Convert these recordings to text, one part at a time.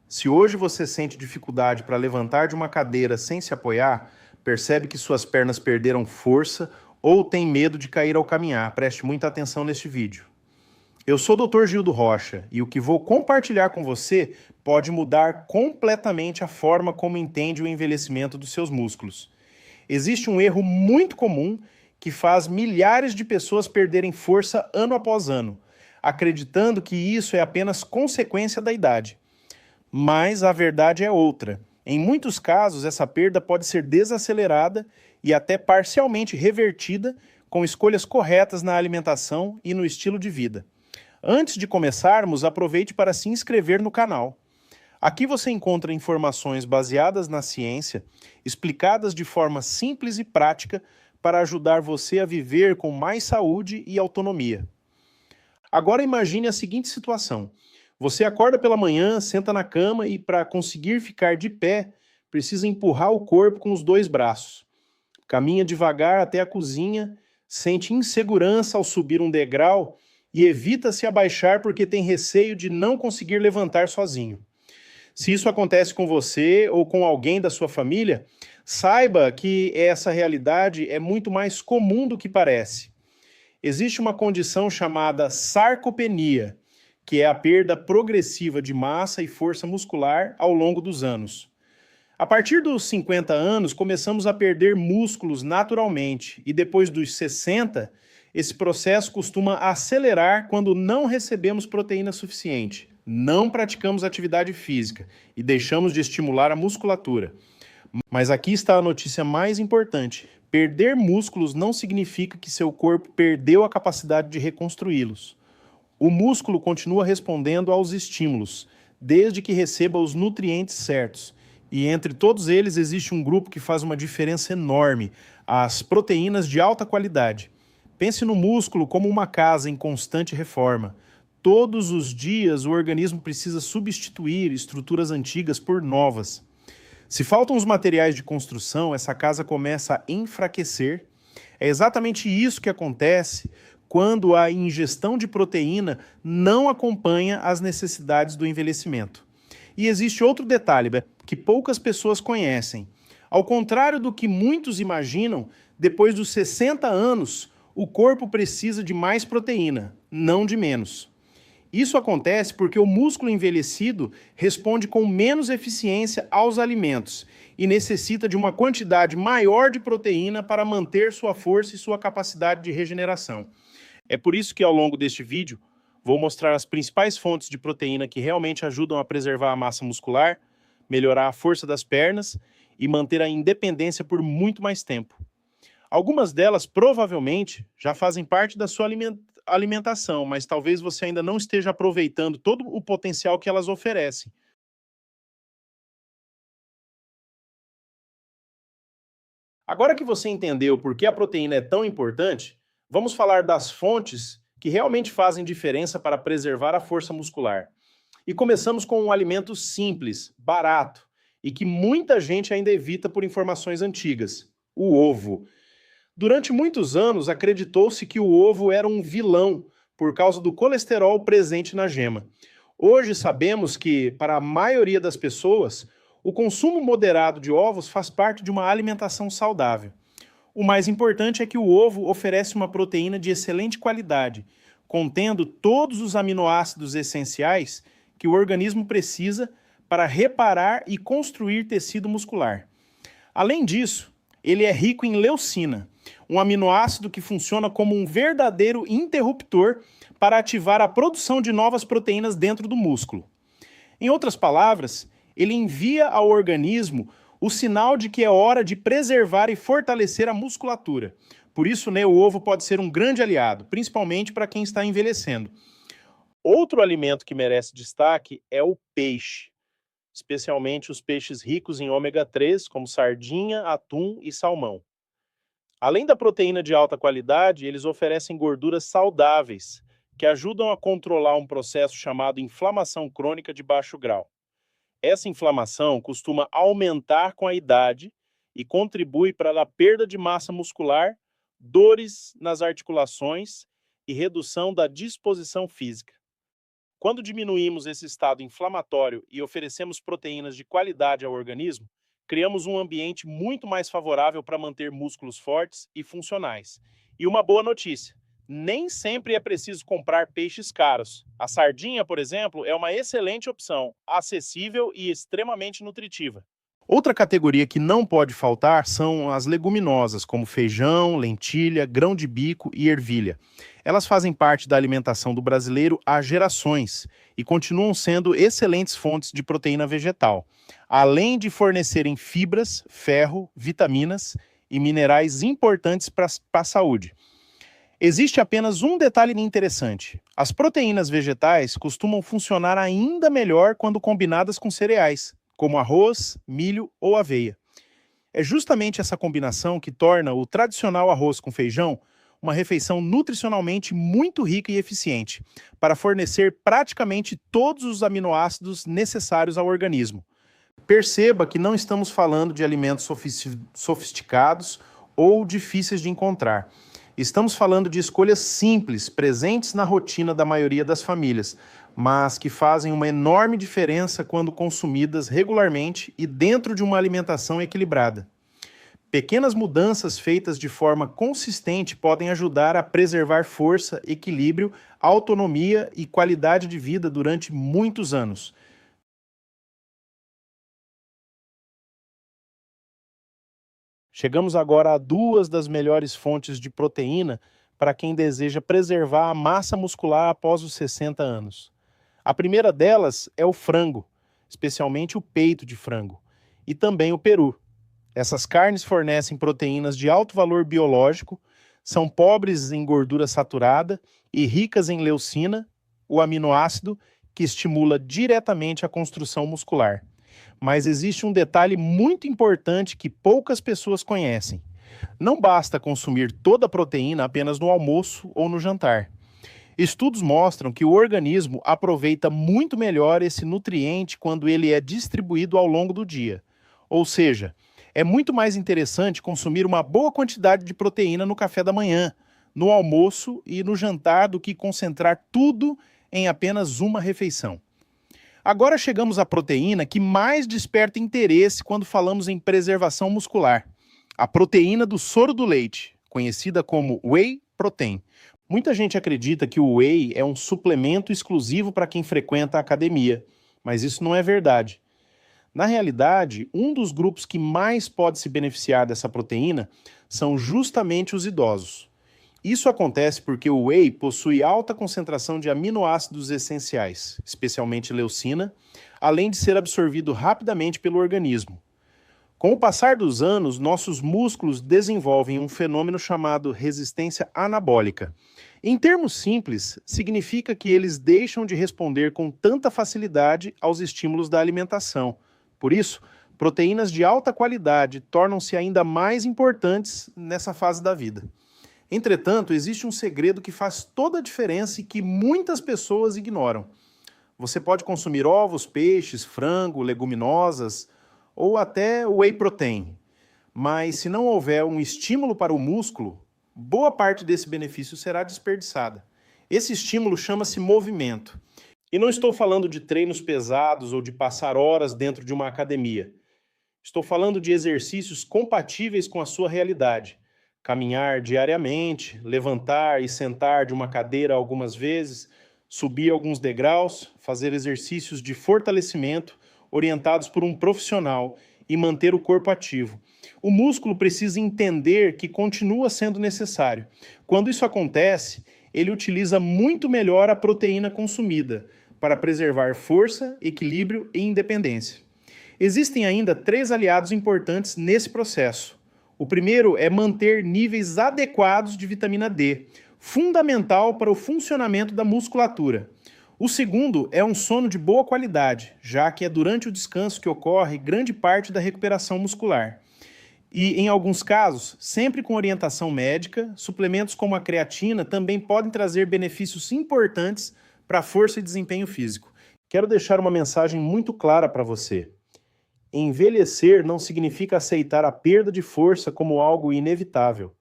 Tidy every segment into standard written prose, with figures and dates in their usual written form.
Se hoje você sente dificuldade para levantar de uma cadeira sem se apoiar, percebe que suas pernas perderam força ou tem medo de cair ao caminhar, preste muita atenção neste vídeo. Eu sou o Dr. Gildo Rocha e o que vou compartilhar com você pode mudar completamente a forma como entende o envelhecimento dos seus músculos. Existe um erro muito comum que faz milhares de pessoas perderem força ano após ano, acreditando que isso é apenas consequência da idade. Mas a verdade é outra. Em muitos casos, essa perda pode ser desacelerada e até parcialmente revertida com escolhas corretas na alimentação e no estilo de vida. Antes de começarmos, aproveite para se inscrever no canal. Aqui você encontra informações baseadas na ciência, explicadas de forma simples e prática para ajudar você a viver com mais saúde e autonomia. Agora imagine a seguinte situação. Você acorda pela manhã, senta na cama e, para conseguir ficar de pé, precisa empurrar o corpo com os dois braços. Caminha devagar até a cozinha, sente insegurança ao subir um degrau e evita se abaixar porque tem receio de não conseguir levantar sozinho. Se isso acontece com você ou com alguém da sua família, saiba que essa realidade é muito mais comum do que parece. Existe uma condição chamada sarcopenia, que é a perda progressiva de massa e força muscular ao longo dos anos. A partir dos 50 anos, começamos a perder músculos naturalmente, e depois dos 60, esse processo costuma acelerar quando não recebemos proteína suficiente, não praticamos atividade física e deixamos de estimular a musculatura. Mas aqui está a notícia mais importante. Perder músculos não significa que seu corpo perdeu a capacidade de reconstruí-los. O músculo continua respondendo aos estímulos, desde que receba os nutrientes certos. E entre todos eles existe um grupo que faz uma diferença enorme, as proteínas de alta qualidade. Pense no músculo como uma casa em constante reforma. Todos os dias o organismo precisa substituir estruturas antigas por novas. Se faltam os materiais de construção, essa casa começa a enfraquecer. É exatamente isso que acontece quando a ingestão de proteína não acompanha as necessidades do envelhecimento. E existe outro detalhe que poucas pessoas conhecem. Ao contrário do que muitos imaginam, depois dos 60 anos, o corpo precisa de mais proteína, não de menos. Isso acontece porque o músculo envelhecido responde com menos eficiência aos alimentos e necessita de uma quantidade maior de proteína para manter sua força e sua capacidade de regeneração. É por isso que ao longo deste vídeo vou mostrar as principais fontes de proteína que realmente ajudam a preservar a massa muscular, melhorar a força das pernas e manter a independência por muito mais tempo. Algumas delas provavelmente já fazem parte da sua alimentação, mas talvez você ainda não esteja aproveitando todo o potencial que elas oferecem. Agora que você entendeu por que a proteína é tão importante, vamos falar das fontes que realmente fazem diferença para preservar a força muscular. E começamos com um alimento simples, barato e que muita gente ainda evita por informações antigas: o ovo. Durante muitos anos, acreditou-se que o ovo era um vilão por causa do colesterol presente na gema. Hoje sabemos que, para a maioria das pessoas, o consumo moderado de ovos faz parte de uma alimentação saudável. O mais importante é que o ovo oferece uma proteína de excelente qualidade, contendo todos os aminoácidos essenciais que o organismo precisa para reparar e construir tecido muscular. Além disso, ele é rico em leucina, um aminoácido que funciona como um verdadeiro interruptor para ativar a produção de novas proteínas dentro do músculo. Em outras palavras, ele envia ao organismo o sinal de que é hora de preservar e fortalecer a musculatura. Por isso, o ovo pode ser um grande aliado, principalmente para quem está envelhecendo. Outro alimento que merece destaque é o peixe, especialmente os peixes ricos em ômega 3, como sardinha, atum e salmão. Além da proteína de alta qualidade, eles oferecem gorduras saudáveis, que ajudam a controlar um processo chamado inflamação crônica de baixo grau. Essa inflamação costuma aumentar com a idade e contribui para a perda de massa muscular, dores nas articulações e redução da disposição física. Quando diminuímos esse estado inflamatório e oferecemos proteínas de qualidade ao organismo, criamos um ambiente muito mais favorável para manter músculos fortes e funcionais. E uma boa notícia: nem sempre é preciso comprar peixes caros. A sardinha, por exemplo, é uma excelente opção, acessível e extremamente nutritiva. Outra categoria que não pode faltar são as leguminosas, como feijão, lentilha, grão de bico e ervilha. Elas fazem parte da alimentação do brasileiro há gerações e continuam sendo excelentes fontes de proteína vegetal, além de fornecerem fibras, ferro, vitaminas e minerais importantes para a saúde. Existe apenas um detalhe interessante: as proteínas vegetais costumam funcionar ainda melhor quando combinadas com cereais, como arroz, milho ou aveia. É justamente essa combinação que torna o tradicional arroz com feijão uma refeição nutricionalmente muito rica e eficiente, para fornecer praticamente todos os aminoácidos necessários ao organismo. Perceba que não estamos falando de alimentos sofisticados ou difíceis de encontrar. Estamos falando de escolhas simples, presentes na rotina da maioria das famílias, mas que fazem uma enorme diferença quando consumidas regularmente e dentro de uma alimentação equilibrada. Pequenas mudanças feitas de forma consistente podem ajudar a preservar força, equilíbrio, autonomia e qualidade de vida durante muitos anos. Chegamos agora a duas das melhores fontes de proteína para quem deseja preservar a massa muscular após os 60 anos. A primeira delas é o frango, especialmente o peito de frango, e também o peru. Essas carnes fornecem proteínas de alto valor biológico, são pobres em gordura saturada e ricas em leucina, o aminoácido que estimula diretamente a construção muscular. Mas existe um detalhe muito importante que poucas pessoas conhecem. Não basta consumir toda a proteína apenas no almoço ou no jantar. Estudos mostram que o organismo aproveita muito melhor esse nutriente quando ele é distribuído ao longo do dia. Ou seja, é muito mais interessante consumir uma boa quantidade de proteína no café da manhã, no almoço e no jantar do que concentrar tudo em apenas uma refeição. Agora chegamos à proteína que mais desperta interesse quando falamos em preservação muscular: a proteína do soro do leite, conhecida como whey protein. Muita gente acredita que o whey é um suplemento exclusivo para quem frequenta a academia, mas isso não é verdade. Na realidade, um dos grupos que mais pode se beneficiar dessa proteína são justamente os idosos. Isso acontece porque o whey possui alta concentração de aminoácidos essenciais, especialmente leucina, além de ser absorvido rapidamente pelo organismo. Com o passar dos anos, nossos músculos desenvolvem um fenômeno chamado resistência anabólica. Em termos simples, significa que eles deixam de responder com tanta facilidade aos estímulos da alimentação. Por isso, proteínas de alta qualidade tornam-se ainda mais importantes nessa fase da vida. Entretanto, existe um segredo que faz toda a diferença e que muitas pessoas ignoram. Você pode consumir ovos, peixes, frango, leguminosas ou até whey protein, mas se não houver um estímulo para o músculo, boa parte desse benefício será desperdiçada. Esse estímulo chama-se movimento. E não estou falando de treinos pesados ou de passar horas dentro de uma academia. Estou falando de exercícios compatíveis com a sua realidade. Caminhar diariamente, levantar e sentar de uma cadeira algumas vezes, subir alguns degraus, fazer exercícios de fortalecimento orientados por um profissional e manter o corpo ativo. O músculo precisa entender que continua sendo necessário. Quando isso acontece, ele utiliza muito melhor a proteína consumida para preservar força, equilíbrio e independência. Existem ainda 3 aliados importantes nesse processo. O primeiro é manter níveis adequados de vitamina D, fundamental para o funcionamento da musculatura. O segundo é um sono de boa qualidade, já que é durante o descanso que ocorre grande parte da recuperação muscular. E, em alguns casos, sempre com orientação médica, suplementos como a creatina também podem trazer benefícios importantes para a força e desempenho físico. Quero deixar uma mensagem muito clara para você. Envelhecer não significa aceitar a perda de força como algo inevitável.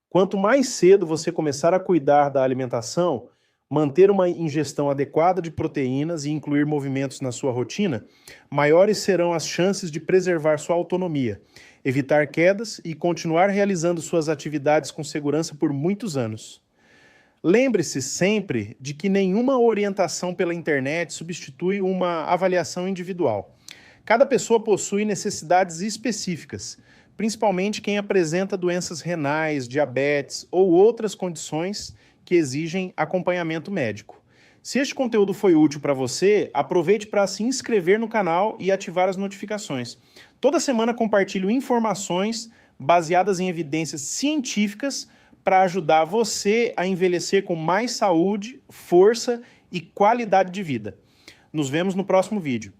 Quanto mais cedo você começar a cuidar da alimentação, manter uma ingestão adequada de proteínas e incluir movimentos na sua rotina, maiores serão as chances de preservar sua autonomia, evitar quedas e continuar realizando suas atividades com segurança por muitos anos. Lembre-se sempre de que nenhuma orientação pela internet substitui uma avaliação individual. Cada pessoa possui necessidades específicas, principalmente quem apresenta doenças renais, diabetes ou outras condições que exigem acompanhamento médico. Se este conteúdo foi útil para você, aproveite para se inscrever no canal e ativar as notificações. Toda semana compartilho informações baseadas em evidências científicas para ajudar você a envelhecer com mais saúde, força e qualidade de vida. Nos vemos no próximo vídeo.